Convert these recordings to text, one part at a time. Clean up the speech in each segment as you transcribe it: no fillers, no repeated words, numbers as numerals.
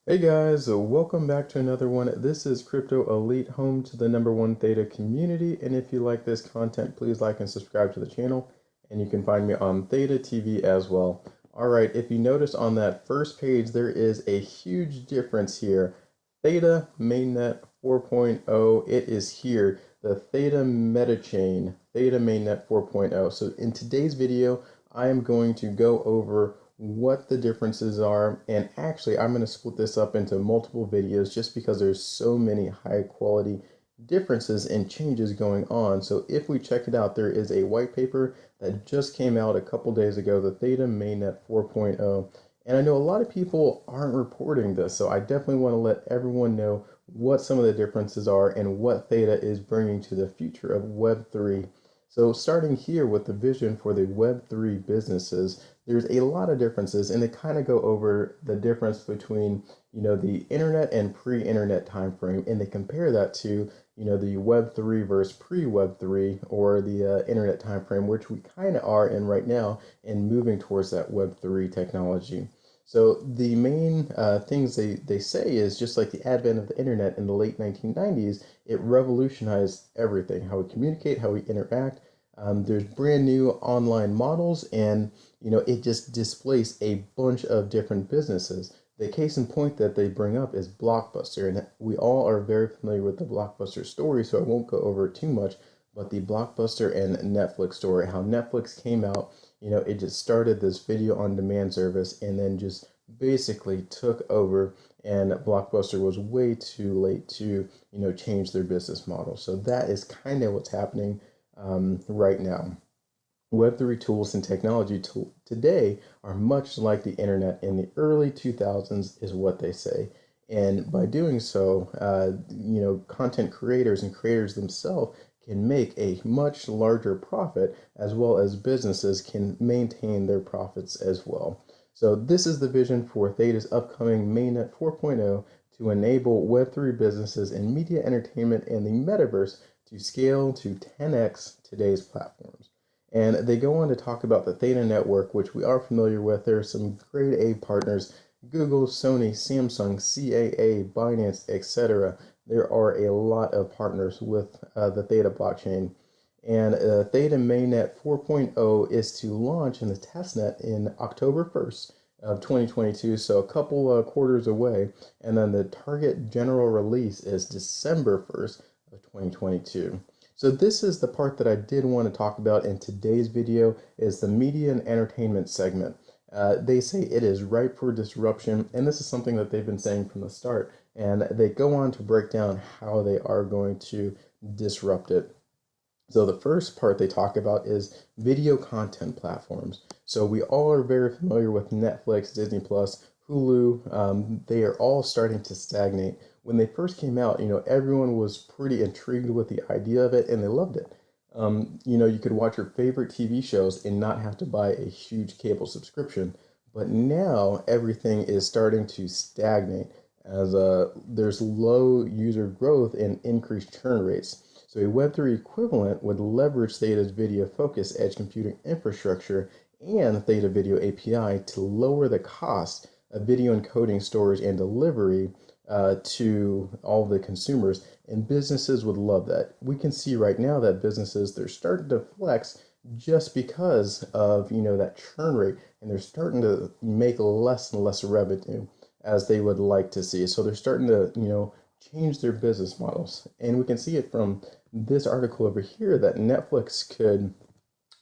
Hey guys, welcome back to another one. This is Crypto Elite, home to the #1 Theta community. And if you like this content, please like and subscribe to the channel. And you can find me on Theta TV as well. All right, if you notice on that first page, there is a huge difference here. Theta Mainnet 4.0, it is here. The Theta METACHAIN, Theta Mainnet 4.0. So in today's video, I am going to go over what the differences are, and actually I'm going to split this up into multiple videos just because there's so many high quality differences and changes going on. So if we check it out, there is a white paper that just came out a couple days ago, the Theta Mainnet 4.0, and I know a lot of people aren't reporting this, so I definitely want to let everyone know what some of the differences are and what Theta is bringing to the future of Web3. So starting here with the vision for the Web3 businesses, there's a lot of differences, and they kind of go over the difference between, the internet and pre-internet time frame, and they compare that to, the Web3 versus pre-Web3, or the internet time frame, which we kind of are in right now, and moving towards that Web3 technology. So the main things they say is just like the advent of the internet in the late 1990s, it revolutionized everything, how we communicate, how we interact. There's brand new online models, and it just displaced a bunch of different businesses. The case in point that they bring up is Blockbuster, and we all are very familiar with the Blockbuster story, so I won't go over it too much. But the Blockbuster and Netflix story, how Netflix came out, it just started this video on demand service and then just basically took over, and Blockbuster was way too late to, change their business model. So that is kind of what's happening right now. Web3 tools and technology today are much like the internet in the early 2000s, is what they say. And by doing so, content creators and creators themselves can make a much larger profit, as well as businesses can maintain their profits as well. So this is the vision for Theta's upcoming Mainnet 4.0 to enable Web3 businesses in media entertainment and the metaverse to scale to 10x today's platforms. And they go on to talk about the Theta network, which we are familiar with. There are some grade A partners: Google, Sony, Samsung, CAA, Binance, etc. There are a lot of partners with the Theta blockchain. And Theta Mainnet 4.0 is to launch in the testnet in October 1st of 2022, so a couple quarters away. And then the target general release is December 1st of 2022. So this is the part that I did want to talk about in today's video, is the media and entertainment segment. They say it is ripe for disruption, and this is something that they've been saying from the start. And they go on to break down how they are going to disrupt it. So the first part they talk about is video content platforms. So we all are very familiar with Netflix, Disney Plus, Hulu. They are all starting to stagnate. When they first came out, everyone was pretty intrigued with the idea of it, and they loved it. You could watch your favorite TV shows and not have to buy a huge cable subscription. But now everything is starting to stagnate, as there's low user growth and increased churn rates. So a Web3 equivalent would leverage Theta's video focus edge computing infrastructure and Theta Video API to lower the cost of video encoding, storage, and delivery to all the consumers, and businesses would love that. We can see right now that businesses, they're starting to flex just because of that churn rate, and they're starting to make less and less revenue as they would like to see. So they're starting to change their business models, and we can see it from this article over here that Netflix could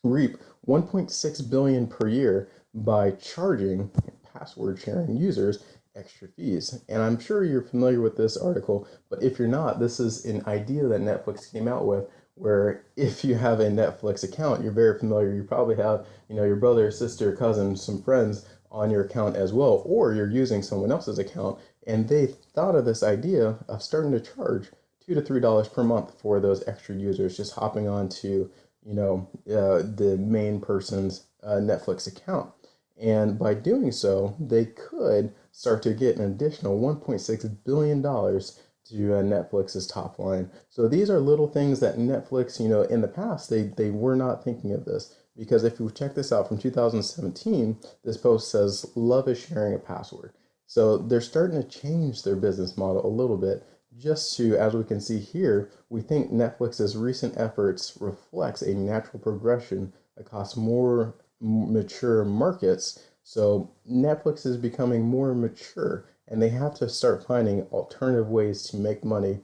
reap 1.6 billion per year by charging password sharing users extra fees. And I'm sure you're familiar with this article, but if you're not, this is an idea that Netflix came out with, where if you have a Netflix account, you're very familiar. You probably have, your brother, sister, cousin, some friends on your account as well, or you're using someone else's account, and they thought of this idea of starting to charge $2 to $3 per month for those extra users just hopping on to, the main person's Netflix account. And by doing so, they could start to get an additional $1.6 billion to Netflix's top line. So these are little things that Netflix, in the past, they were not thinking of this. Because if you check this out from 2017, this post says, "Love is sharing a password." So they're starting to change their business model a little bit just to, as we can see here, we think Netflix's recent efforts reflects a natural progression across more mature markets. So Netflix is becoming more mature and they have to start finding alternative ways to make money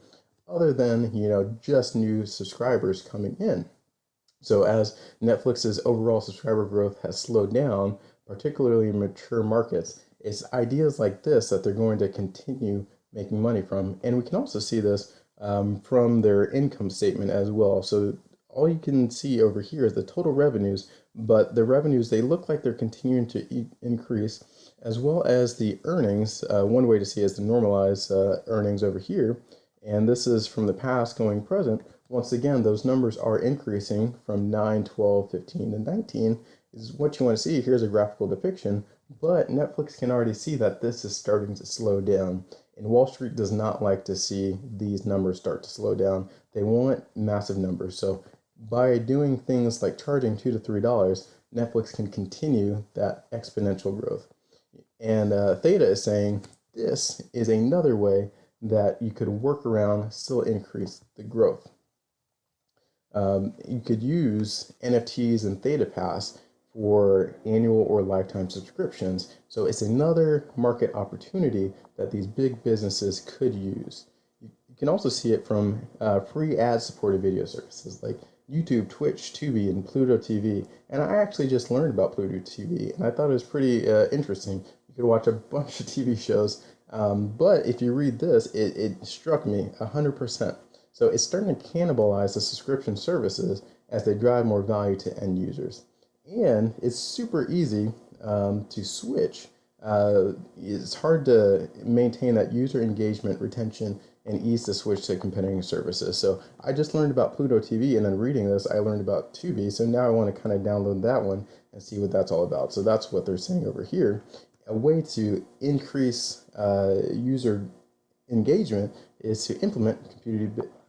other than, just new subscribers coming in. So as Netflix's overall subscriber growth has slowed down, particularly in mature markets, it's ideas like this that they're going to continue making money from. And we can also see this from their income statement as well. So all you can see over here is the total revenues, but the revenues, they look like they're continuing to increase, as well as the earnings. One way to see is the normalized earnings over here. And this is from the past going present. Once again, those numbers are increasing from 9, 12, 15, and 19 is what you want to see. Here's a graphical depiction, but Netflix can already see that this is starting to slow down. And Wall Street does not like to see these numbers start to slow down. They want massive numbers. So by doing things like charging $2 to $3, Netflix can continue that exponential growth. And Theta is saying this is another way that you could work around, still increase the growth. You could use NFTs and Theta Pass for annual or lifetime subscriptions. So it's another market opportunity that these big businesses could use. You can also see it from free ad-supported video services like YouTube, Twitch, Tubi, and Pluto TV. And I actually just learned about Pluto TV, and I thought it was pretty interesting. You could watch a bunch of TV shows, but if you read this, it struck me 100%. So it's starting to cannibalize the subscription services as they drive more value to end users. And it's super easy to switch. It's hard to maintain that user engagement, retention, and ease to switch to competing services. So I just learned about Pluto TV, and then reading this, I learned about Tubi. So now I want to kind of download that one and see what that's all about. So that's what they're saying over here. A way to increase user engagement is to implement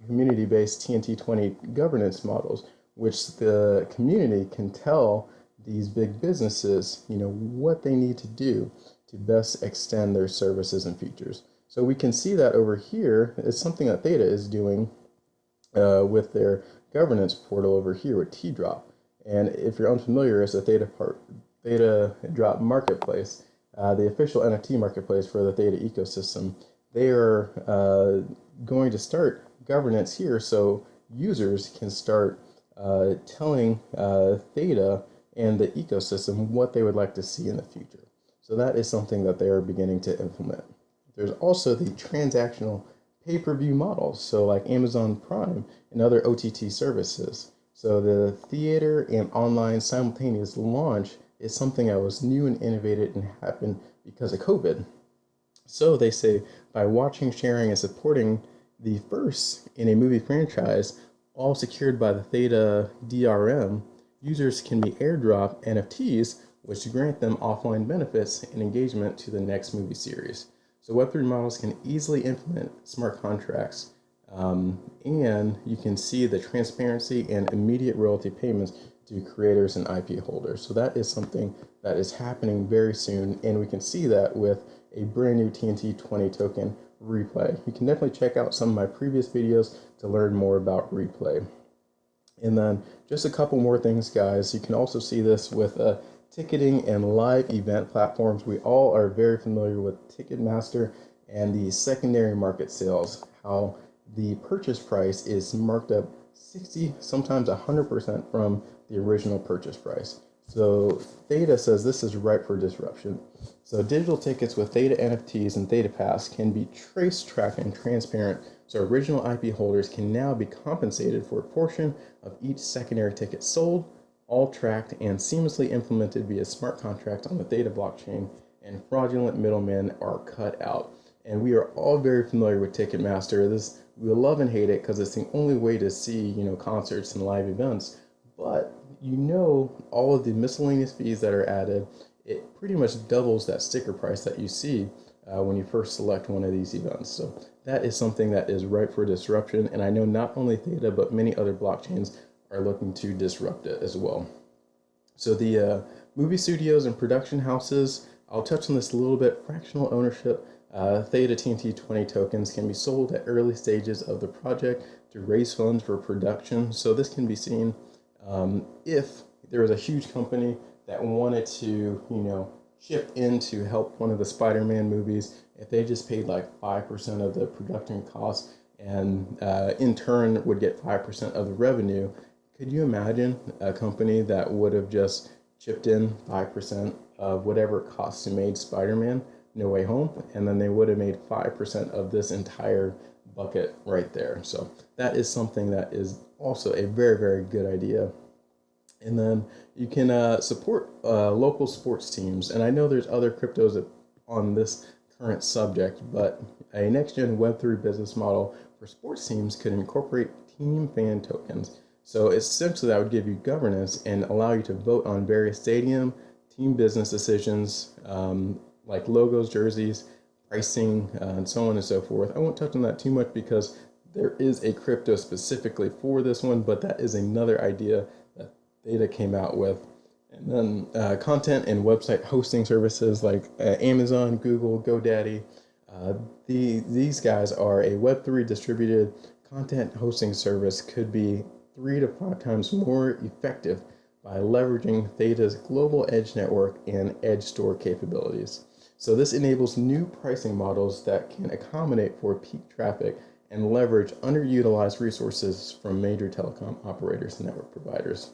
community-based TNT20 governance models, which the community can tell these big businesses, what they need to do to best extend their services and features. So we can see that over here is something that Theta is doing with their governance portal over here with T-Drop. And if you're unfamiliar, it's a Theta Drop marketplace, the official NFT marketplace for the Theta ecosystem. They are going to start governance here so users can start telling Theta and the ecosystem what they would like to see in the future. So that is something that they are beginning to implement. There's also the transactional pay-per-view models, so like Amazon Prime and other OTT services. So the theater and online simultaneous launch is something that was new and innovative and happened because of COVID. So they say by watching, sharing, and supporting the first in a movie franchise, all secured by the Theta DRM, users can be airdrop NFTs, which grant them offline benefits and engagement to the next movie series. So Web3 models can easily implement smart contracts, and you can see the transparency and immediate royalty payments to creators and IP holders. So that is something that is happening very soon, and we can see that with a brand new TNT20 token, Replay. You can definitely check out some of my previous videos to learn more about Replay. And then just a couple more things, guys. You can also see this with ticketing and live event platforms. We all are very familiar with Ticketmaster and the secondary market sales, how the purchase price is marked up 60, sometimes 100% from the original purchase price. So Theta says this is ripe for disruption. So digital tickets with Theta NFTs and Theta Pass can be traced, tracked, and transparent. So original IP holders can now be compensated for a portion of each secondary ticket sold, all tracked and seamlessly implemented via smart contract on the Theta blockchain, and fraudulent middlemen are cut out. And we are all very familiar with Ticketmaster. We love and hate it because it's the only way to see, concerts and live events. But all of the miscellaneous fees that are added, it pretty much doubles that sticker price that you see when you first select one of these events. So that is something that is ripe for disruption. And I know not only Theta, but many other blockchains are looking to disrupt it as well. So the movie studios and production houses I'll touch on this a little bit. Fractional ownership. Theta TNT20 tokens can be sold at early stages of the project to raise funds for production. So this can be seen if there was a huge company that wanted to, chip in to help one of the Spider-Man movies. If they just paid like 5% of the production costs and in turn would get 5% of the revenue, could you imagine a company that would have just chipped in 5% of whatever it costs to make Spider-Man No Way Home, and then they would have made 5% of this entire bucket right there. So that is something that is also a very, very good idea. And then you can support local sports teams. And I know there's other cryptos on this current subject, but a next-gen Web3 business model for sports teams could incorporate team fan tokens. So essentially that would give you governance and allow you to vote on various stadium, team business decisions, like logos, jerseys, pricing, and so on and so forth. I won't touch on that too much because there is a crypto specifically for this one, but that is another idea that Theta came out with. And then content and website hosting services like Amazon, Google, GoDaddy. These guys are a Web3 distributed content hosting service, could be 3 to 5 times more effective by leveraging Theta's global edge network and edge store capabilities. So this enables new pricing models that can accommodate for peak traffic and leverage underutilized resources from major telecom operators and network providers.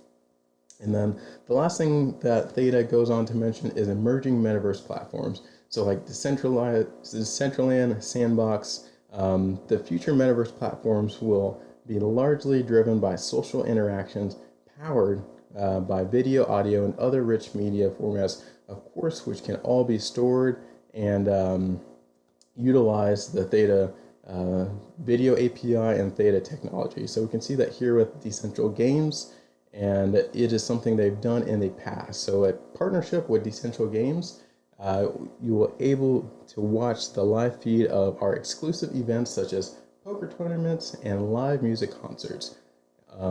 And then the last thing that Theta goes on to mention is emerging metaverse platforms. So like Decentraland, Sandbox, the future metaverse platforms will be largely driven by social interactions powered by video, audio, and other rich media formats, of course, which can all be stored and utilize the Theta video API and Theta technology. So we can see that here with Decentral Games, and it is something they've done in the past. So a partnership with Decentral Games, you will able to watch the live feed of our exclusive events such as poker tournaments and live music concerts.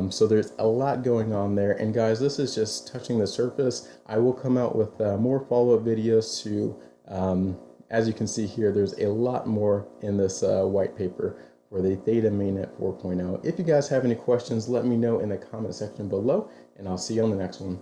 So there's a lot going on there, and guys, this is just touching the surface. I will come out with more follow-up videos to, as you can see here, there's a lot more in this white paper for the Theta Mainnet 4.0. If you guys have any questions, let me know in the comment section below, and I'll see you on the next one.